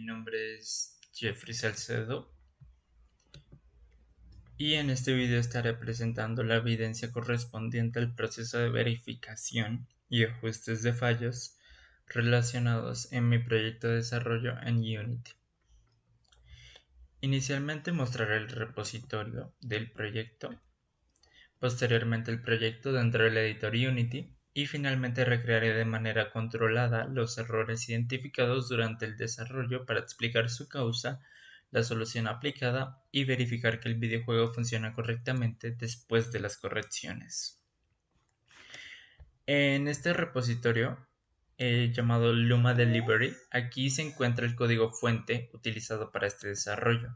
nombre es Jeffrey Salcedo y en este video estaré presentando la evidencia correspondiente al proceso de verificación y ajustes de fallos relacionados en mi proyecto de desarrollo en Unity. Inicialmente mostraré el repositorio del proyecto, posteriormente el proyecto dentro del editor Unity y finalmente recrearé de manera controlada los errores identificados durante el desarrollo para explicar su causa, la solución aplicada y verificar que el videojuego funciona correctamente después de las correcciones. En este repositorio llamado Luma Delivery, aquí se encuentra el código fuente utilizado para este desarrollo.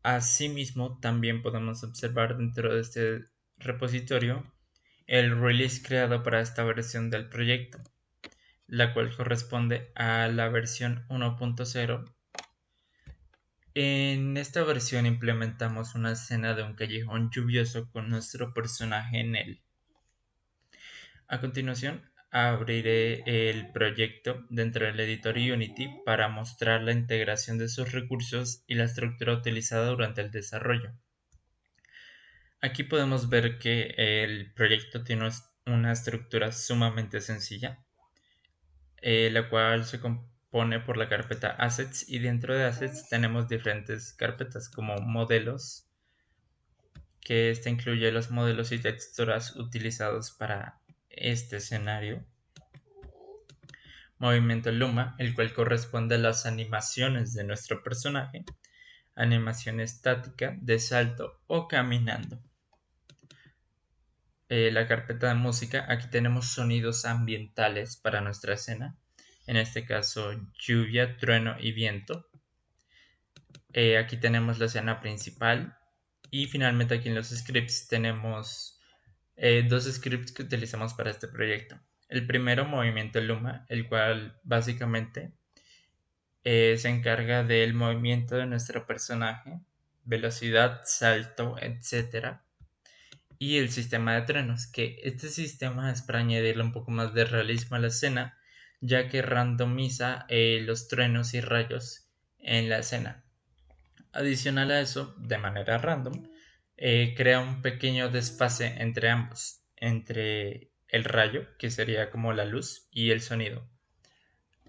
Asimismo, también podemos observar dentro de este repositorio el release creado para esta versión del proyecto, la cual corresponde a la versión 1.0. En esta versión implementamos una escena de un callejón lluvioso con nuestro personaje en él. A continuación, abriré el proyecto dentro del editor Unity para mostrar la integración de sus recursos y la estructura utilizada durante el desarrollo. Aquí podemos ver que el proyecto tiene una estructura sumamente sencilla, la cual se compone por la carpeta Assets, y dentro de Assets tenemos diferentes carpetas como modelos, que esta incluye los modelos y texturas utilizados para este escenario. Movimiento Luma, el cual corresponde a las animaciones de nuestro personaje. Animación estática, de salto o caminando. La carpeta de música, aquí tenemos sonidos ambientales para nuestra escena, en este caso lluvia, trueno y viento. Aquí tenemos la escena principal y finalmente aquí en los scripts tenemos dos scripts que utilizamos para este proyecto. El primero, Movimiento Luma, el cual básicamente se encarga del movimiento de nuestro personaje, velocidad, salto, etc. Y el sistema de truenos, que este sistema es para añadirle un poco más de realismo a la escena, ya que randomiza los truenos y rayos en la escena. Adicional a eso, de manera random, crea un pequeño desfase entre ambos, entre el rayo, que sería como la luz, y el sonido.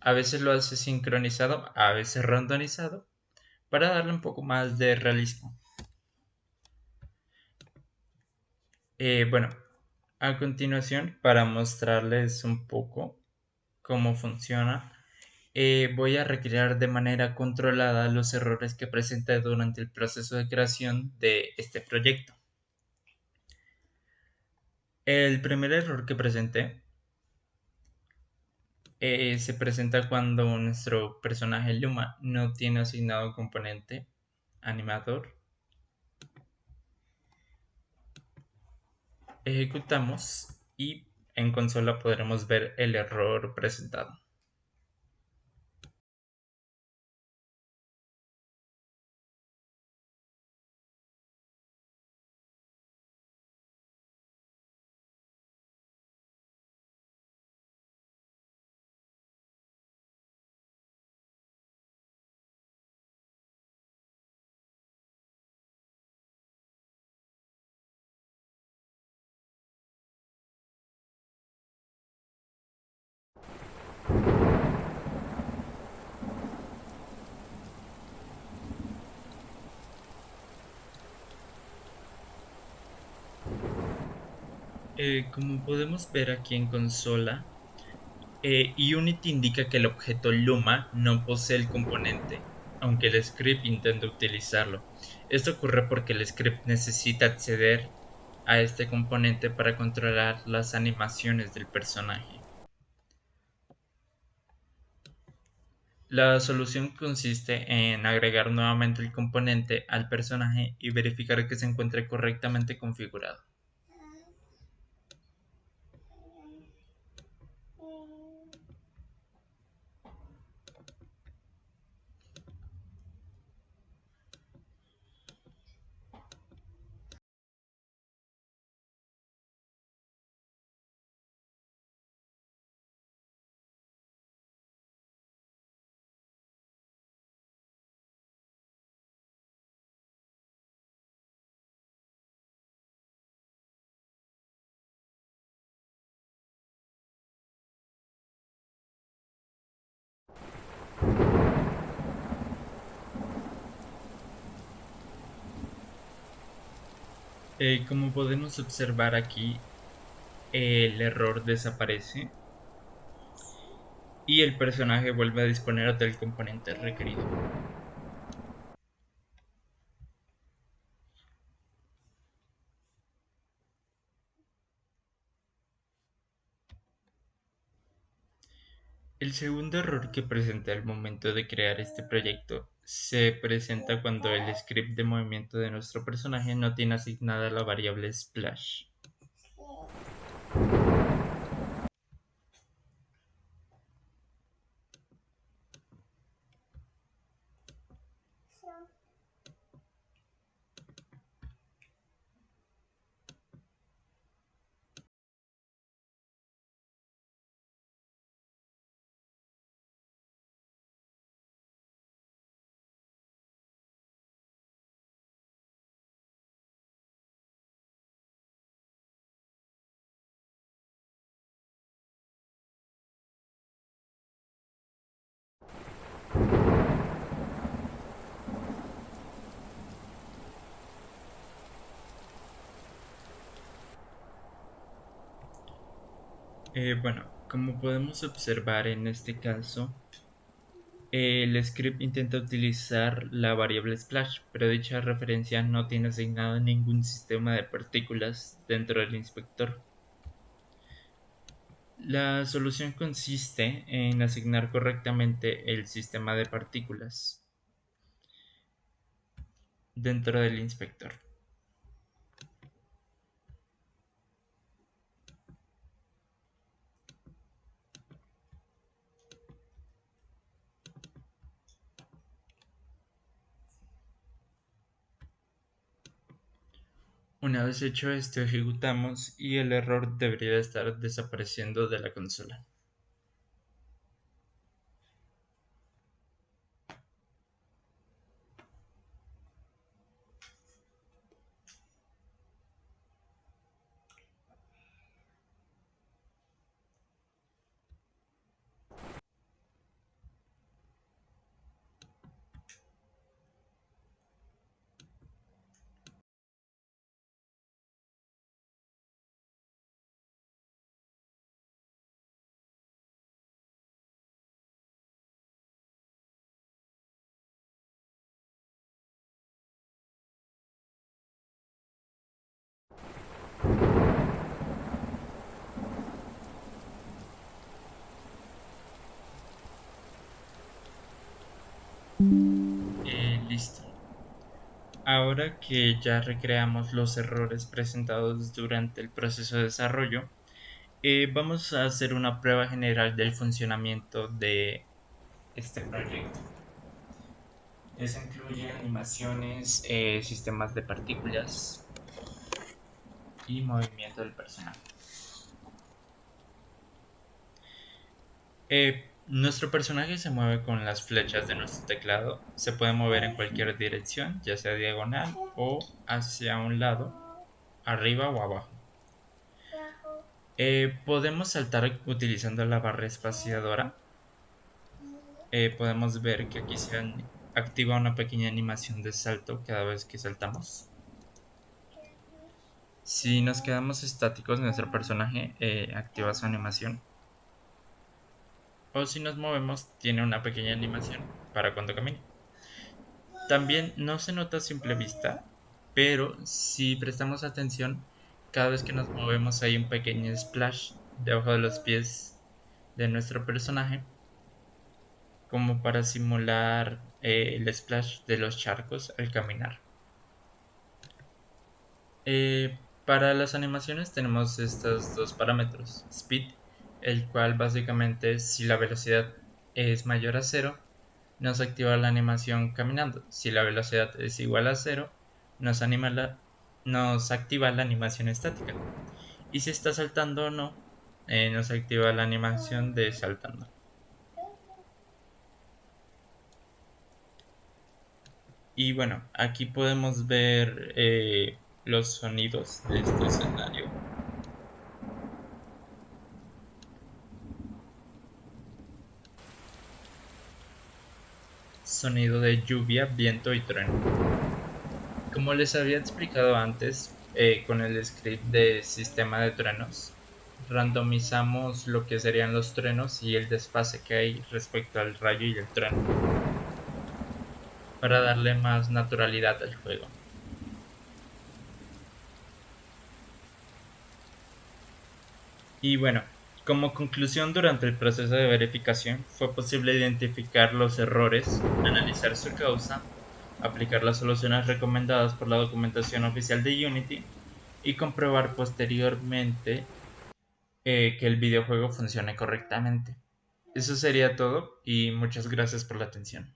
A veces lo hace sincronizado, a veces randomizado, para darle un poco más de realismo. Bueno, a continuación, para mostrarles un poco cómo funciona, voy a recrear de manera controlada los errores que presenté durante el proceso de creación de este proyecto. El primer error que presenté se presenta cuando nuestro personaje Luma no tiene asignado un componente animador. Ejecutamos y en consola podremos ver el error presentado. Como podemos ver aquí en consola, Unity indica que el objeto Luma no posee el componente, aunque el script intenta utilizarlo. Esto ocurre porque el script necesita acceder a este componente para controlar las animaciones del personaje. La solución consiste en agregar nuevamente el componente al personaje y verificar que se encuentre correctamente configurado. Como podemos observar aquí, el error desaparece y el personaje vuelve a disponer del componente requerido. El segundo error que presenté al momento de crear este proyecto se presenta cuando el script de movimiento de nuestro personaje no tiene asignada la variable splash. Bueno, como podemos observar en este caso, el script intenta utilizar la variable splash, pero dicha referencia no tiene asignado ningún sistema de partículas dentro del inspector. La solución consiste en asignar correctamente el sistema de partículas dentro del inspector. Una vez hecho esto, ejecutamos y el error debería estar desapareciendo de la consola. Listo. Ahora que ya recreamos los errores presentados durante el proceso de desarrollo, vamos a hacer una prueba general del funcionamiento de este proyecto. Eso incluye animaciones, sistemas de partículas y movimiento del personaje. Nuestro personaje se mueve con las flechas de nuestro teclado. Se puede mover en cualquier dirección, ya sea diagonal o hacia un lado, arriba o abajo. Podemos saltar utilizando la barra espaciadora. Podemos ver que aquí se activa una pequeña animación de salto cada vez que saltamos. Si nos quedamos estáticos, nuestro personaje activa su animación. O si nos movemos, tiene una pequeña animación para cuando camina. También no se nota a simple vista, pero si prestamos atención, cada vez que nos movemos hay un pequeño splash debajo de los pies de nuestro personaje, como para simular el splash de los charcos al caminar. Para las animaciones tenemos estos dos parámetros: speed, el cual básicamente, si la velocidad es mayor a 0, nos activa la animación caminando. Si la velocidad es igual a 0, nos activa la animación estática. Y si está saltando o no, nos activa la animación de saltando. Y bueno, aquí podemos ver los sonidos de este escenario. Sonido de lluvia, viento y trueno. Como les había explicado antes, con el script de sistema de truenos. Randomizamos lo que serían los truenos y el desfase que hay respecto al rayo y el trueno para darle más naturalidad al juego. Y bueno, como conclusión, durante el proceso de verificación fue posible identificar los errores, analizar su causa, aplicar las soluciones recomendadas por la documentación oficial de Unity y comprobar posteriormente que el videojuego funcione correctamente. Eso sería todo y muchas gracias por la atención.